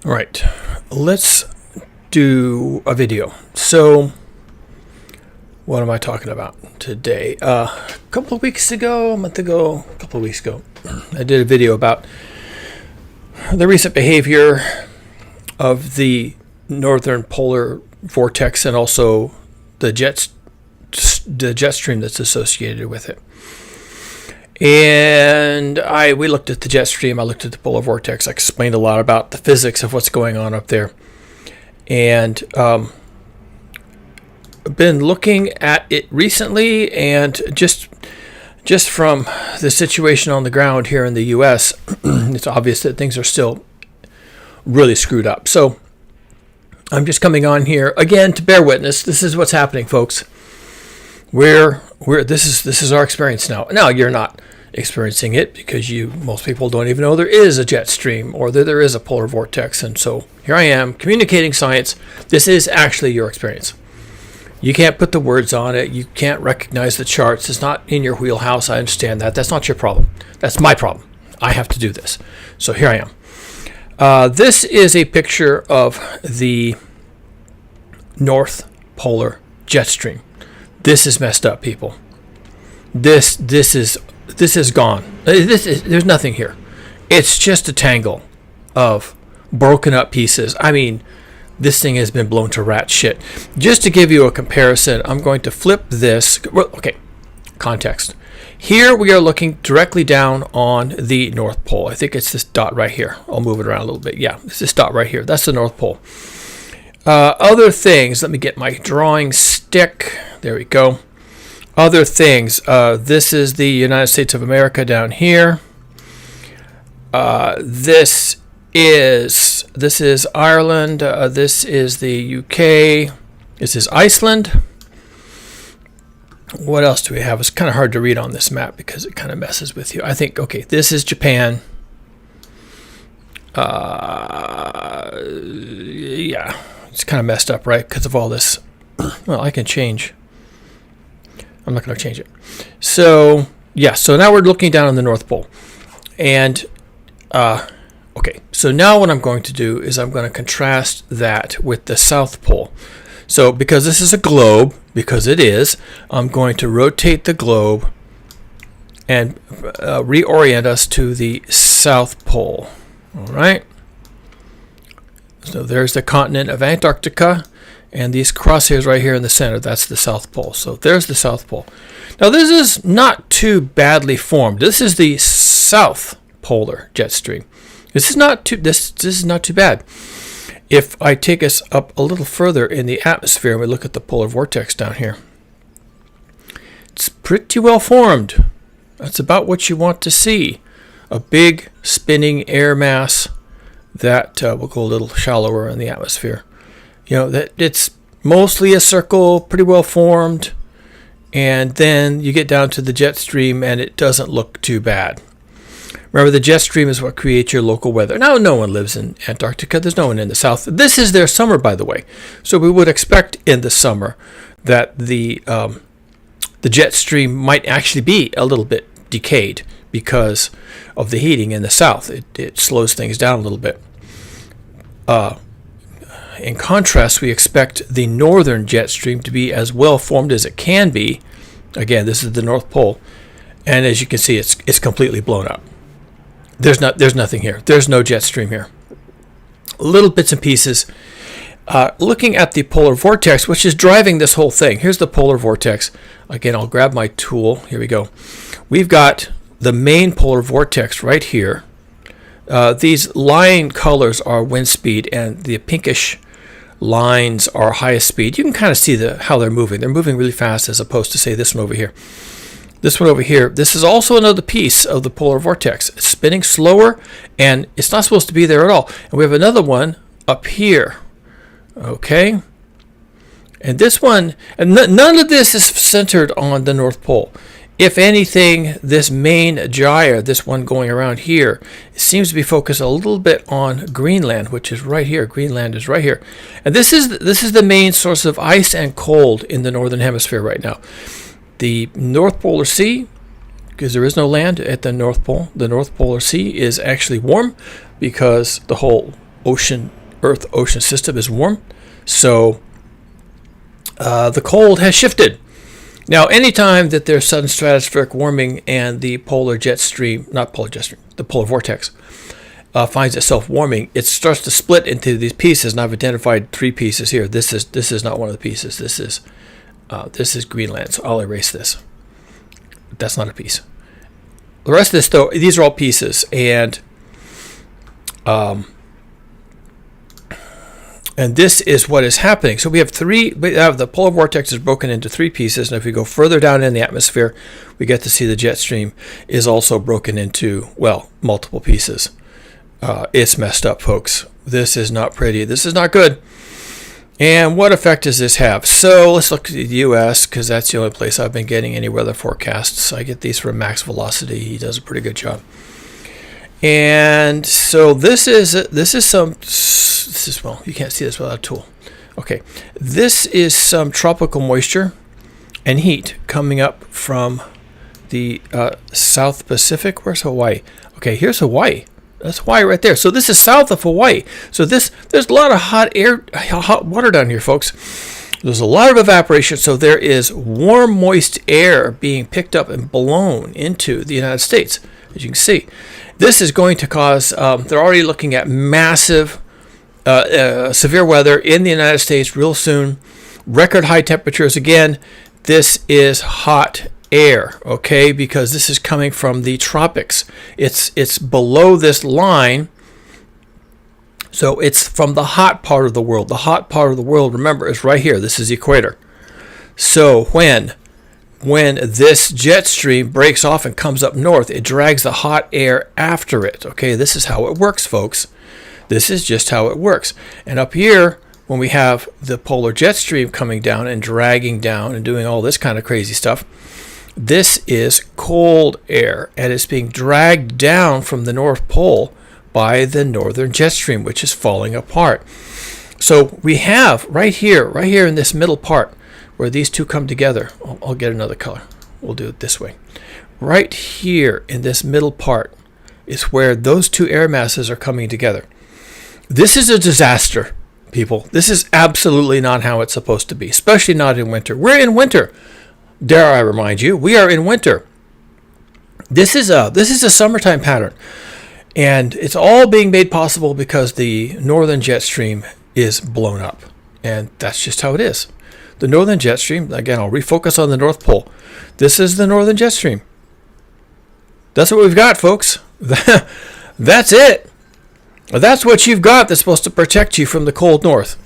All right, let's do a video. So, what am I talking about today? A couple of weeks ago, a month ago, a couple of weeks ago, I did a video about the recent behavior of the northern polar vortex and also the jet stream that's associated with it. And we looked at the jet stream, I looked at the polar vortex, I explained a lot about the physics of what's going on up there. And I've been looking at it recently, and just from the situation on the ground here in the U.S., it's obvious that things are still really screwed up. So I'm just coming on here again to bear witness. This is what's happening, folks. This is our experience now. Now you're not experiencing it because most people don't even know there is a jet stream or that there is a polar vortex. And so here I am communicating science. This is actually your experience. You can't put the words on it. You can't recognize the charts. It's not in your wheelhouse. I understand that. That's not your problem. That's my problem. I have to do this. So here I am. This is a picture of the North Polar jet stream. This is messed up, people. This is gone. There's nothing here. It's just a tangle of broken up pieces. I mean, this thing has been blown to rat shit. Just to give you a comparison, I'm going to flip this. Well, okay, context. Here we are looking directly down on the North Pole. I think it's this dot right here. I'll move it around a little bit. Yeah, it's this dot right here. That's the North Pole. Other things, let me get my drawing stick. There we go. Other things, this is the United States of America down here. This is Ireland. This is the UK. This is Iceland. What else do we have? It's kind of hard to read on this map because it kind of messes with you. I think, okay, this is Japan. Yeah, it's kind of messed up, right? Because of all this. Well, I can change. I'm not going to change it. So, yeah, so now we're looking down on the North Pole. And, okay, so now what I'm going to do is I'm going to contrast that with the South Pole. So, because this is a globe, because it is, I'm going to rotate the globe and reorient us to the South Pole. All right. So there's the continent of Antarctica, and these crosshairs right here in the center, that's the South Pole. So there's the South Pole. Now this is not too badly formed. This is the South Polar jet stream. This is not too bad. If I take us up a little further in the atmosphere and we look at the polar vortex down here, it's pretty well formed. That's about what you want to see. A big spinning air mass that will go a little shallower in the atmosphere. You know, that it's mostly a circle, pretty well formed, and then you get down to the jet stream and it doesn't look too bad. Remember, the jet stream is what creates your local weather. Now, no one lives in Antarctica. There's no one in the south. This is their summer, by the way. So we would expect in the summer that the jet stream might actually be a little bit decayed because of the heating in the south. It slows things down a little bit. In contrast, we expect the northern jet stream to be as well formed as it can be. Again, this is the North Pole, and as you can see, it's completely blown up. There's nothing here. There's no jet stream here. Little bits and pieces. Looking at the polar vortex, which is driving this whole thing. Here's the polar vortex. Again, I'll grab my tool. Here we go. We've got the main polar vortex right here. These line colors are wind speed, and the pinkish lines are highest speed. You can kind of see how they're moving. They're moving really fast as opposed to, say, this one over here. This one over here, this is also another piece of the polar vortex. It's spinning slower, and it's not supposed to be there at all. And we have another one up here. Okay? And this one, and none of this is centered on the North Pole. If anything, this main gyre, this one going around here, seems to be focused a little bit on Greenland, which is right here. Greenland is right here. And this is the main source of ice and cold in the northern hemisphere right now. The North Polar Sea, because there is no land at the North Pole, the North Polar Sea is actually warm because the whole Earth-ocean system is warm. So the cold has shifted. Now, anytime that there's sudden stratospheric warming and the polar jet stream, not polar jet stream, the polar vortex, finds itself warming, it starts to split into these pieces, and I've identified 3 pieces here. This is not one of the pieces. This is Greenland, so I'll erase this. That's not a piece. The rest of this, though, these are all pieces, and this is what is happening. So we have the polar vortex is broken into 3 pieces, and if we go further down in the atmosphere, we get to see the jet stream is also broken into, well, multiple pieces. It's messed up, folks. This is not pretty. This is not good. And what effect does this have? So let's look at the U.S. because that's the only place I've been getting any weather forecasts. I get these from Max Velocity. He does a pretty good job. And so this is well, you can't see this without a tool. Okay, this is some tropical moisture and heat coming up from the South Pacific. Where's Hawaii? Okay, here's Hawaii. That's Hawaii right there. So this is south of Hawaii. So there's a lot of hot water down here, folks. There's a lot of evaporation. So there is warm, moist air being picked up and blown into the United States, as you can see. This is going to cause, they're already looking at massive, severe weather in the United States real soon. Record high temperatures. Again, this is hot air, okay, because this is coming from the tropics. It's below this line, so it's from the hot part of the world. The hot part of the world, remember, is right here. This is the equator. So when this jet stream breaks off and comes up north, it drags the hot air after it. Okay, this is how it works, folks. This is just how it works. And up here, when we have the polar jet stream coming down and dragging down and doing all this kind of crazy stuff, this is cold air, and it's being dragged down from the North Pole by the northern jet stream, which is falling apart. So we have right here in this middle part where these two come together. I'll get another color. We'll do it this way. Right here in this middle part is where those two air masses are coming together. This is a disaster, people. This is absolutely not how it's supposed to be, especially not in winter. We're in winter. Dare I remind you, we are in winter. This is a summertime pattern, and it's all being made possible because the northern jet stream is blown up, and that's just how it is. The northern jet stream, again, I'll refocus on the North Pole. This is the northern jet stream. That's what we've got, folks. That's it. That's what you've got that's supposed to protect you from the cold north,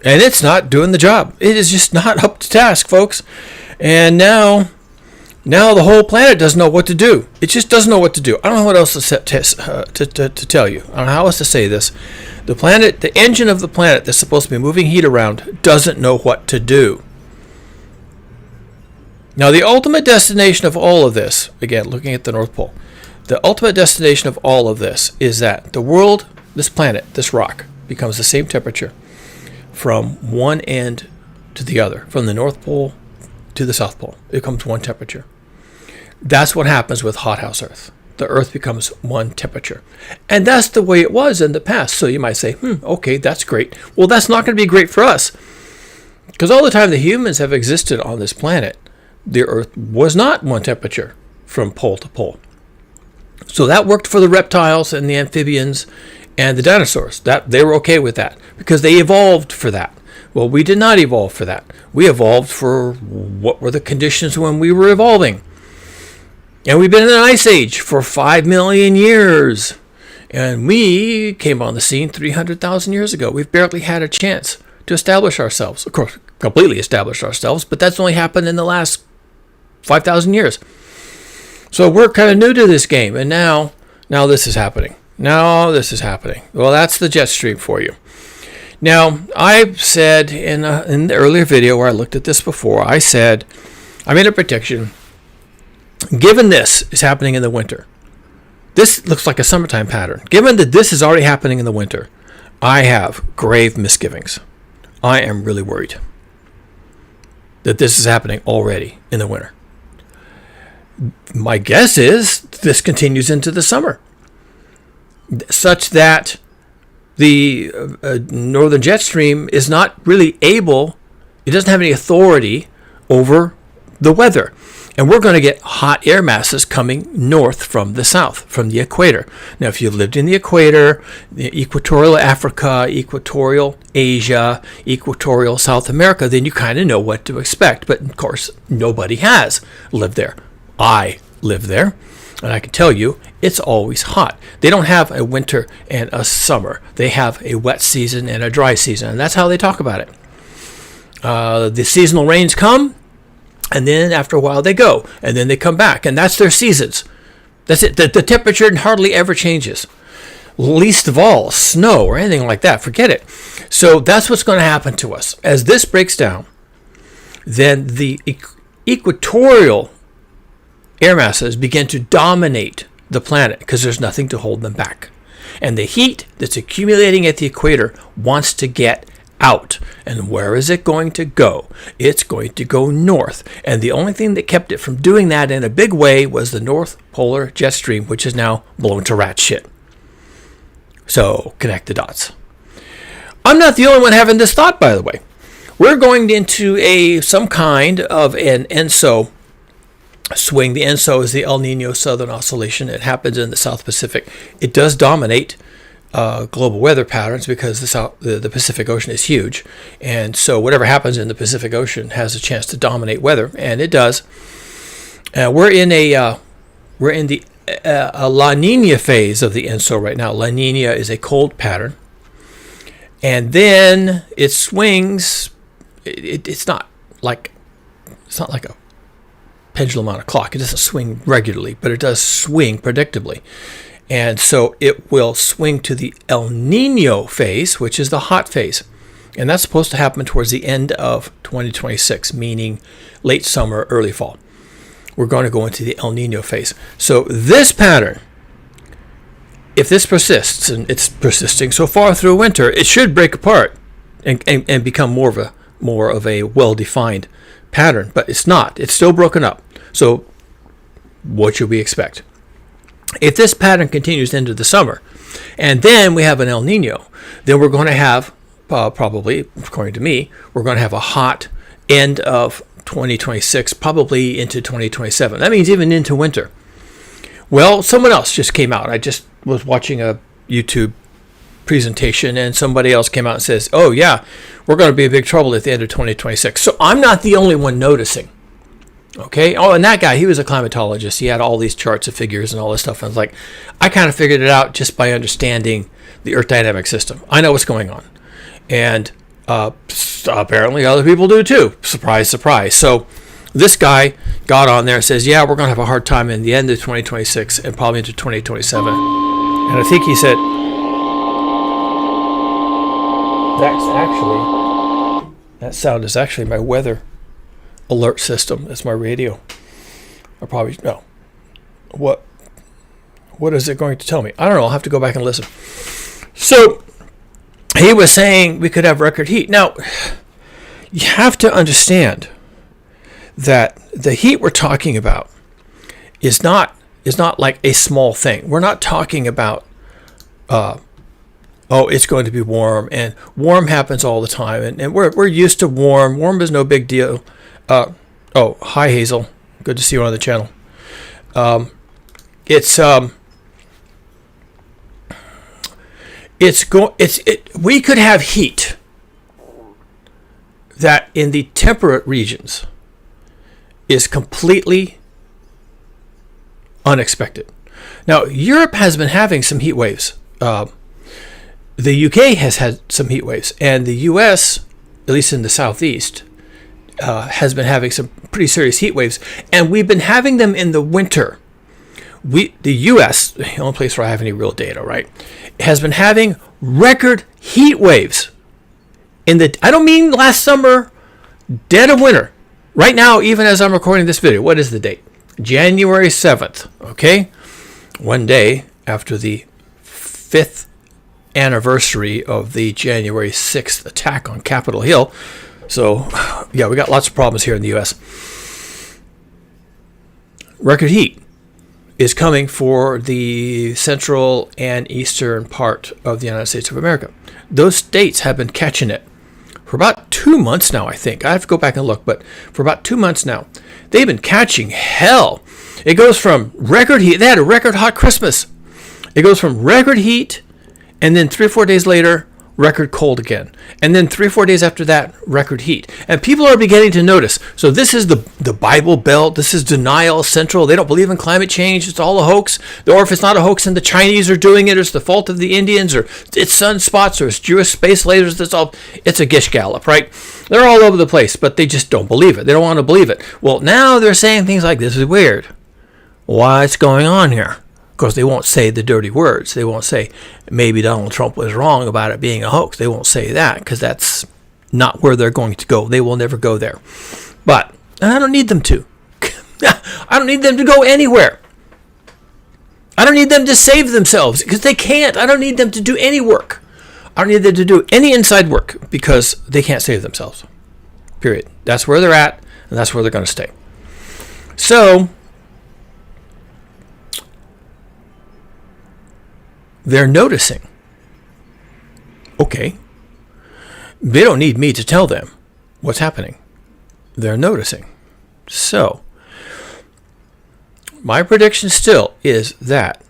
and it's not doing the job. It is just not up to task, folks. And now the whole planet doesn't know what to do. It just doesn't know what to do. I don't know what else to tell you. I don't know how else to say this. The planet, the engine of the planet that's supposed to be moving heat around, doesn't know what to do. Now, the ultimate destination of all of this, again, looking at the North Pole, the ultimate destination of all of this is that the world, this planet, this rock, becomes the same temperature from one end to the other, from the North Pole to the South Pole. It becomes one temperature. That's what happens with hothouse Earth. The Earth becomes one temperature. And that's the way it was in the past. So you might say, okay, that's great. Well, that's not going to be great for us. Because all the time the humans have existed on this planet, the Earth was not one temperature from pole to pole. So that worked for the reptiles and the amphibians and the dinosaurs. That they were okay with that because they evolved for that. Well, we did not evolve for that. We evolved for what were the conditions when we were evolving. And we've been in an ice age for 5 million years. And we came on the scene 300,000 years ago. We've barely had a chance to establish ourselves. Of course, completely establish ourselves, but that's only happened in the last 5,000 years. So we're kind of new to this game, and now this is happening. Now this is happening. Well, that's the jet stream for you. Now, I said in the earlier video where I looked at this before, I said, I made a prediction. Given this is happening in the winter, this looks like a summertime pattern. Given that this is already happening in the winter, I have grave misgivings. I am really worried that this is happening already in the winter. My guess is this continues into the summer, such that the northern jet stream is not really able, it doesn't have any authority over the weather. And we're going to get hot air masses coming north from the south, from the equator. Now, if you've lived in the equator, the equatorial Africa, equatorial Asia, equatorial South America, then you kind of know what to expect. But, of course, nobody has lived there. I live there, and I can tell you it's always hot. They don't have a winter and a summer. They have a wet season and a dry season, and that's how they talk about it. The seasonal rains come, and then after a while they go, and then they come back, and that's their seasons. That's it. The temperature hardly ever changes. Least of all snow or anything like that. Forget it. So that's what's going to happen to us. As this breaks down, then the equatorial air masses begin to dominate the planet because there's nothing to hold them back. And the heat that's accumulating at the equator wants to get out. And where is it going to go? It's going to go north. And the only thing that kept it from doing that in a big way was the North Polar Jet Stream, which is now blown to rat shit. So connect the dots. I'm not the only one having this thought, by the way. We're going into some kind of an ENSO swing. The ENSO is the El Nino Southern Oscillation. It happens in the South Pacific. It does dominate global weather patterns because the Pacific Ocean is huge, and so whatever happens in the Pacific Ocean has a chance to dominate weather, and it does. We're in the La Nina phase of the ENSO right now. La Nina is a cold pattern, and then it swings. It's not like a pendulum on a clock. It doesn't swing regularly, but it does swing predictably. And so it will swing to the El Nino phase, which is the hot phase. And that's supposed to happen towards the end of 2026, meaning late summer, early fall. We're going to go into the El Nino phase. So this pattern, if this persists, and it's persisting so far through winter, it should break apart and become more of a well-defined pattern. But it's not. It's still broken up. So what should we expect? If this pattern continues into the summer, and then we have an El Nino, then we're going to have, probably, according to me, we're going to have a hot end of 2026, probably into 2027. That means even into winter. Well, someone else just came out. I just was watching a YouTube presentation, and somebody else came out and says, oh, yeah, we're going to be in big trouble at the end of 2026. So I'm not the only one noticing. Okay. Oh, and that guy, he was a climatologist. He had all these charts of figures and all this stuff. And I was like, I kind of figured it out just by understanding the Earth dynamic system. I know what's going on. And apparently other people do too. Surprise, surprise. So this guy got on there and says, yeah, we're going to have a hard time in the end of 2026 and probably into 2027. And I think he said, that sound is actually my weather alert system. That's my radio. I probably no. What is it going to tell me? I don't know. I'll have to go back and listen. So he was saying we could have record heat. Now you have to understand that the heat we're talking about is not like a small thing. We're not talking about it's going to be warm, and warm happens all the time, and we're used to warm. Warm is no big deal. Hi Hazel, good to see you on the channel. We could have heat that in the temperate regions is completely unexpected. Now, Europe has been having some heat waves. The UK has had some heat waves, and the US, at least in the southeast, has been having some pretty serious heat waves, and we've been having them in the winter. The U.S., the only place where I have any real data, right, has been having record heat waves I don't mean last summer, dead of winter. Right now, even as I'm recording this video, what is the date? January 7th, okay? One day after the 5th anniversary of the January 6th attack on Capitol Hill. So, yeah, we got lots of problems here in the U.S. Record heat. is coming for the central and eastern part of the United States of America. Those states have been catching it for about 2 months now, I think. I have to go back and look, but for about 2 months now, they've been catching hell. It goes from record heat. They had a record hot Christmas. It goes from record heat, and then 3 or 4 days later, record cold again. And then 3 or 4 days after that, record heat. And people are beginning to notice. So this is the Bible Belt. This is denial central. They don't believe in climate change. It's all a hoax. Or if it's not a hoax and the Chinese are doing it, or it's the fault of the Indians, or it's sunspots, or it's Jewish space lasers, it's a gish gallop, right? They're all over the place, but they just don't believe it. They don't want to believe it. Well, now they're saying things like, this is weird. What's going on here? Of course, they won't say the dirty words. They won't say maybe Donald Trump was wrong about it being a hoax. They won't say that because that's not where they're going to go. They will never go there. But I don't need them to. I don't need them to go anywhere. I don't need them to save themselves because they can't. I don't need them to do any work. I don't need them to do any inside work because they can't save themselves. Period. That's where they're at, and that's where they're going to stay. So they're noticing. Okay. They don't need me to tell them what's happening. They're noticing. So, my prediction still is that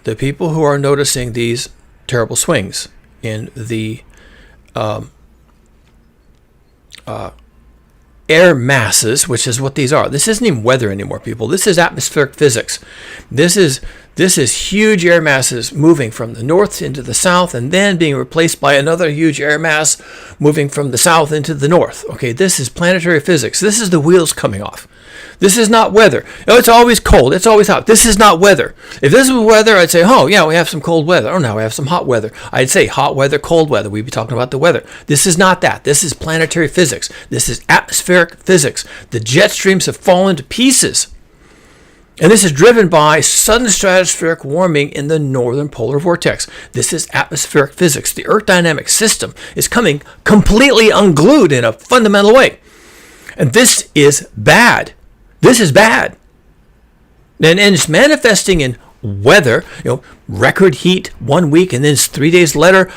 the people who are noticing these terrible swings in the air masses, which is what these are. This isn't even weather anymore, people. This is atmospheric physics. This is huge air masses moving from the north into the south and then being replaced by another huge air mass moving from the south into the north. Okay, this is planetary physics. This is the wheels coming off. This is not weather. Oh, it's always cold. It's always hot. This is not weather. If this was weather, I'd say, oh, yeah, we have some cold weather. Oh, now we have some hot weather. I'd say hot weather, cold weather. We'd be talking about the weather. This is not that. This is planetary physics. This is atmospheric physics. The jet streams have fallen to pieces. And this is driven by sudden stratospheric warming in the northern polar vortex. This is atmospheric physics. The Earth dynamic system is coming completely unglued in a fundamental way. And this is bad. This is bad. And it's manifesting in weather, record heat 1 week, and then 3 days later,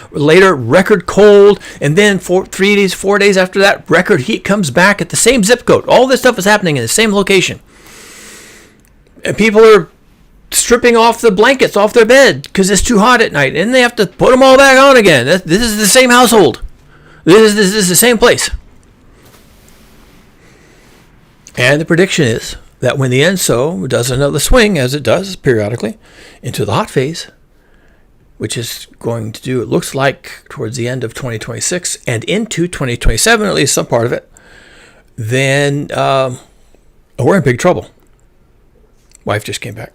record cold, and then 4 days after that, record heat comes back at the same zip code. All this stuff is happening in the same location. And people are stripping off the blankets off their bed because it's too hot at night, and they have to put them all back on again. This is the same household. This is the same place. And the prediction is that when the ENSO does another swing, as it does periodically, into the hot phase, which is going to do, it looks like, towards the end of 2026 and into 2027, at least some part of it, then we're in big trouble. Wife just came back.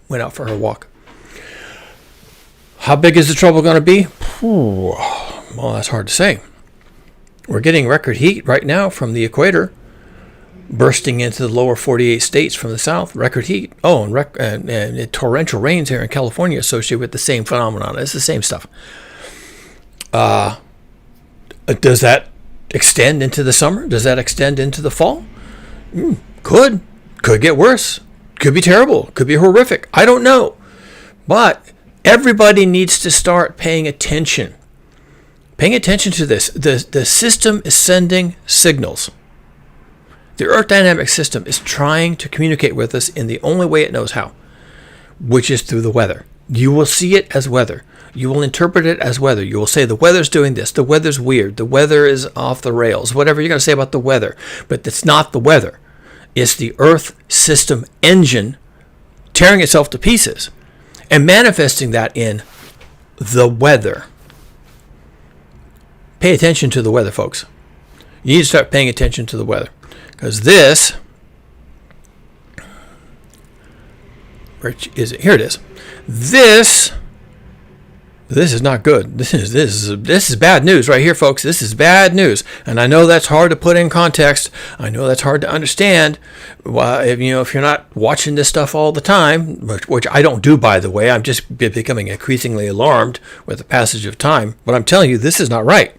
Went out for her walk. How big is the trouble going to be? Well, that's hard to say. We're getting record heat right now from the equator, bursting into the lower 48 states from the south. Record heat. Oh, and torrential rains here in California associated with the same phenomenon. It's the same stuff. Does that extend into the summer? Does that extend into the fall? Could get worse. Could be terrible. Could be horrific. I don't know. But everybody needs to start paying attention. Paying attention to this. The system is sending signals. The Earth dynamic system is trying to communicate with us in the only way it knows how, which is through the weather. You will see it as weather. You will interpret it as weather. You will say the weather's doing this. The weather's weird. The weather is off the rails. Whatever you're going to say about the weather. But it's not the weather. It's the Earth system engine tearing itself to pieces and manifesting that in the weather. Pay attention to the weather, folks. You need to start paying attention to the weather. Because this, where is it? Here it is. This is not good. This is bad news right here, folks. This is bad news, and I know that's hard to put in context. I know that's hard to understand. If you're not watching this stuff all the time, which I don't do, by the way, I'm just becoming increasingly alarmed with the passage of time. But I'm telling you, this is not right.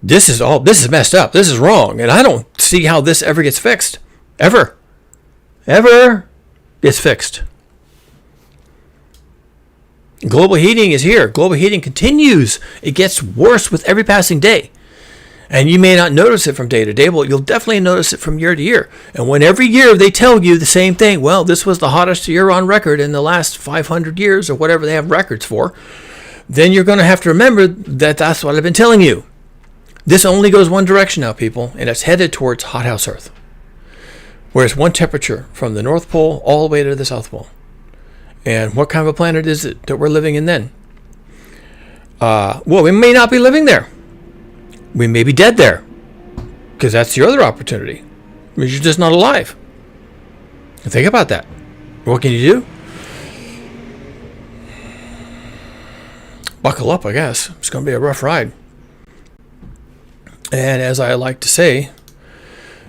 This is messed up. This is wrong, and I don't see how this ever gets fixed, ever. ever is fixed. Global heating is here. Global heating continues. It gets worse with every passing day. And you may not notice it from day to day, but you'll definitely notice it from year to year. And when every year they tell you the same thing, well, this was the hottest year on record in the last 500 years or whatever they have records for, then you're going to have to remember that that's what I've been telling you. This only goes one direction now, people, and it's headed towards hothouse Earth, where it's one temperature from the North Pole all the way to the South Pole. And what kind of a planet is it that we're living in then? Well, we may not be living there. We may be dead there, because that's your other opportunity. You're just not alive. Think about that. What can you do? Buckle up, I guess. It's going to be a rough ride. And as I like to say,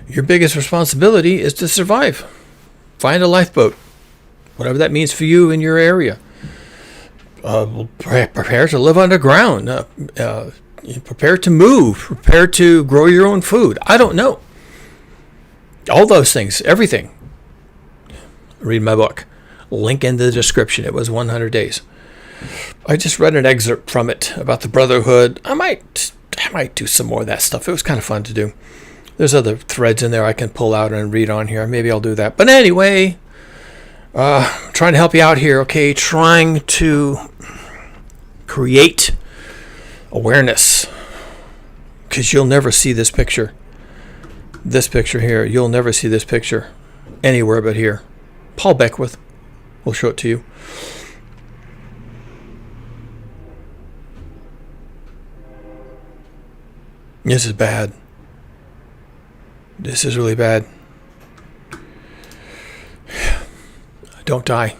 your biggest responsibility is to survive. Find a lifeboat, whatever that means for you in your area. Prepare to live underground. Prepare to move. Prepare to grow your own food. I don't know. All those things, everything. Read my book. Link in the description. It was 100 days. I just read an excerpt from it about the Brotherhood. I might do some more of that stuff. It was kind of fun to do. There's other threads in there I can pull out and read on here. Maybe I'll do that. But anyway, trying to help you out here, okay? Trying to create awareness, because you'll never see this picture. This picture here, you'll never see this picture anywhere but here. Paul Beckwith will show it to you. This is bad. This is really bad. Don't die.